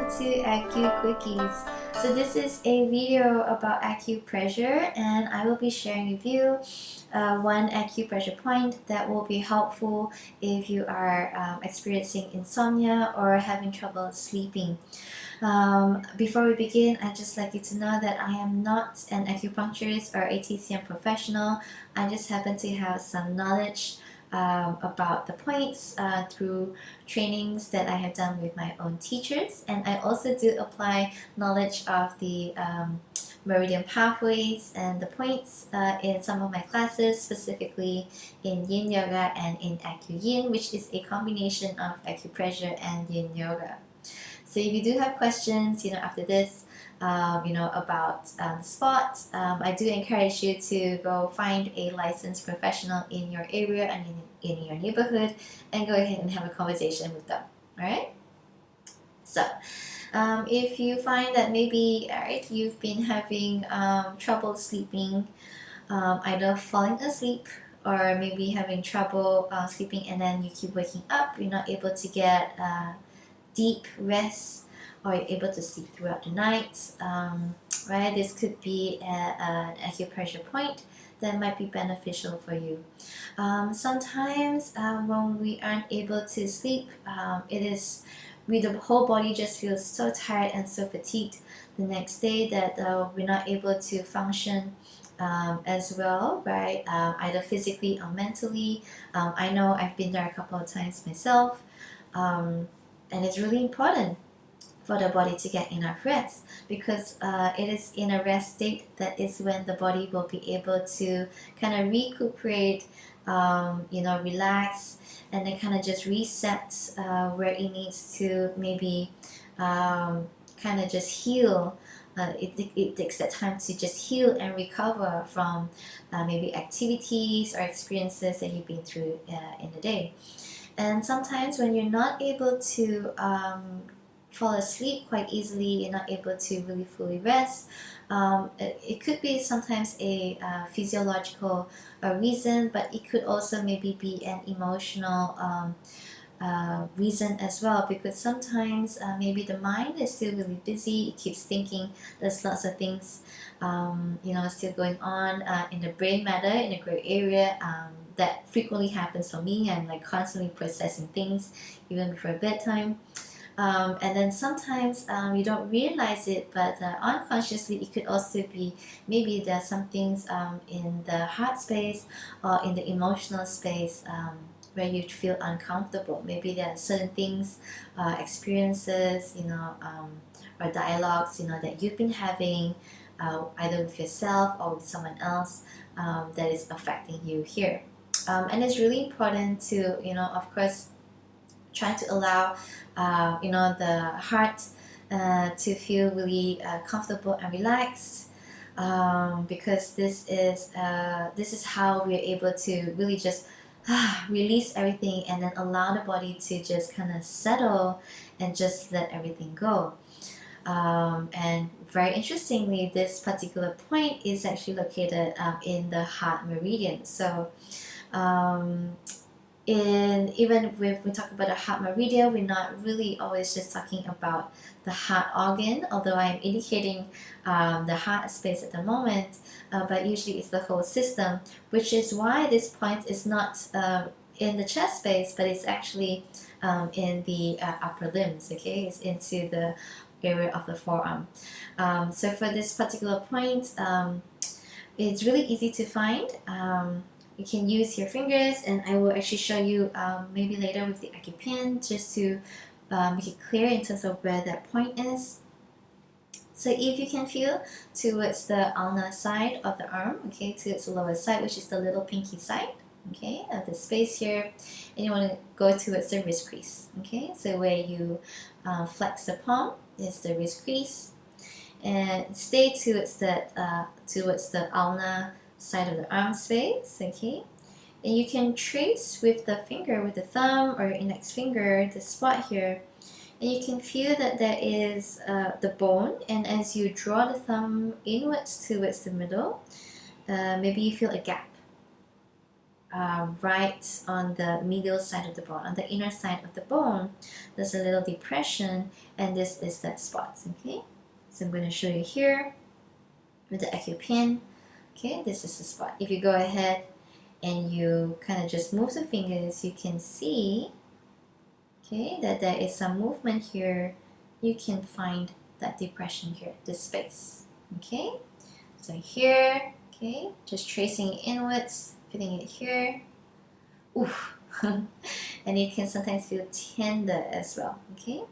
to Acu Quickies. So this is a video about acupressure, and I will be sharing with you one acupressure point that will be helpful if you are experiencing insomnia or having trouble sleeping. Before we begin, I'd just like you to know that I am not an acupuncturist or ATCM professional. I just happen to have some knowledge about the points through trainings that I have done with my own teachers, and I also do apply knowledge of the meridian pathways and the points in some of my classes, specifically in Yin Yoga and in Acu Yin, which is a combination of acupressure and Yin Yoga. So if you do have questions, after this, about the spot, I do encourage you to go find a licensed professional in your area and in your neighborhood and go ahead and have a conversation with them. Alright? So, if you find that maybe you've been having trouble sleeping, either falling asleep or maybe having trouble sleeping and then you keep waking up, you're not able to get deep rest, or you're able to sleep throughout the night, right? This could be an acupressure point that might be beneficial for you. Sometimes when we aren't able to sleep, the whole body just feels so tired and so fatigued the next day that we're not able to function as well, right? Either physically or mentally. I know I've been there a couple of times myself. And it's really important for the body to get enough rest, because it is in a rest state that is when the body will be able to kind of recuperate, relax, and then kind of just reset where it needs to maybe kind of just heal. It takes that time to just heal and recover from maybe activities or experiences that you've been through in the day. And sometimes when you're not able to fall asleep quite easily, you're not able to really fully rest, it could be sometimes a physiological reason, but it could also maybe be an emotional reason as well, because sometimes maybe the mind is still really busy, it keeps thinking, there's lots of things still going on in the brain matter, in the gray area. That frequently happens for me. I'm like constantly processing things even before bedtime, and then sometimes you don't realize it, but unconsciously it could also be maybe there's some things in the heart space or in the emotional space where you feel uncomfortable. Maybe there are certain things, experiences, or dialogues, that you've been having either with yourself or with someone else that is affecting you here. And it's really important to, of course, try to allow, the heart to feel really comfortable and relaxed, because this is how we're able to really just release everything and then allow the body to just kind of settle and just let everything go. And very interestingly, this particular point is actually located in the heart meridian. So even if we talk about the heart meridian, we're not really always just talking about the heart organ, although I'm indicating the heart space at the moment, but usually it's the whole system, which is why this point is not in the chest space, but it's actually in the upper limbs. Okay, it's into the area of the forearm. So for this particular point, it's really easy to find. You can use your fingers, and I will actually show you maybe later with the Acupoint, just to make it clear in terms of where that point is. So if you can feel towards the ulnar side of the arm, okay, towards the lower side, which is the little pinky side, okay, of the space here, and you want to go towards the wrist crease, okay, so where you flex the palm is the wrist crease, and stay towards the ulnar side of the arm space, okay, and you can trace with the finger, with the thumb or your index finger, the spot here, and you can feel that there is the bone, and as you draw the thumb inwards towards the middle, maybe you feel a gap, right on the medial side of the bone, on the inner side of the bone. There's a little depression, and this is that spot. Okay, so I'm going to show you here with the Acupoint. Okay, this is the spot. If you go ahead and you kind of just move the fingers, you can see, okay, that there is some movement here. You can find that depression here, this space. Okay, so here, okay, just tracing it inwards, feeling it here. Oof. And you can sometimes feel tender as well. Okay,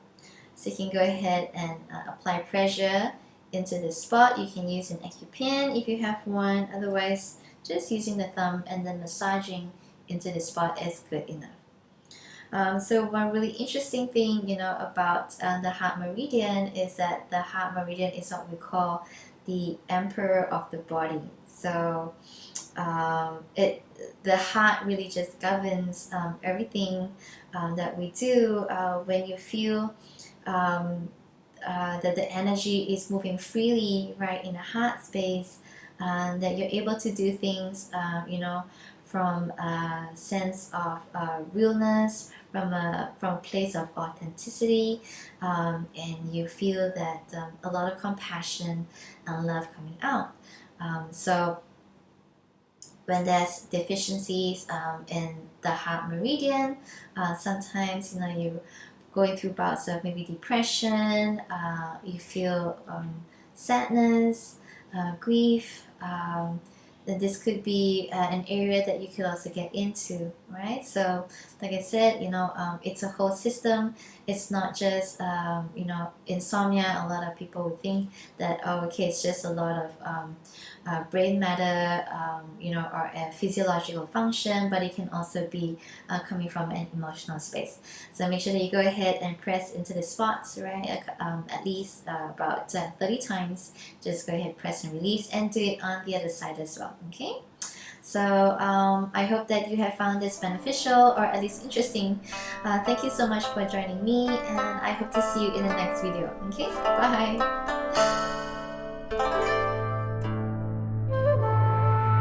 so you can go ahead and apply pressure into this spot. You can use an Acupoint if you have one. Otherwise, just using the thumb and then massaging into the spot is good enough. So one really interesting thing, about the heart meridian is that the heart meridian is what we call the emperor of the body. So the heart really just governs everything that we do. When you feel that the energy is moving freely, right, in the heart space, that you're able to do things, from a sense of realness, from a place of authenticity, and you feel that a lot of compassion and love coming out. So when there's deficiencies in the heart meridian, sometimes you're going through bouts of maybe depression, you feel sadness, grief. Then this could be an area that you could also get into, right? So like I said, it's a whole system. It's not just insomnia. A lot of people would think that, oh, okay, it's just a lot of brain matter, or a physiological function, but it can also be coming from an emotional space. So make sure that you go ahead and press into the spots, right? At least about 30 times. Just go ahead, press and release, and do it on the other side as well. Okay, so I hope that you have found this beneficial or at least interesting. Thank you so much for joining me, and I hope to see you in the next video. Okay, bye.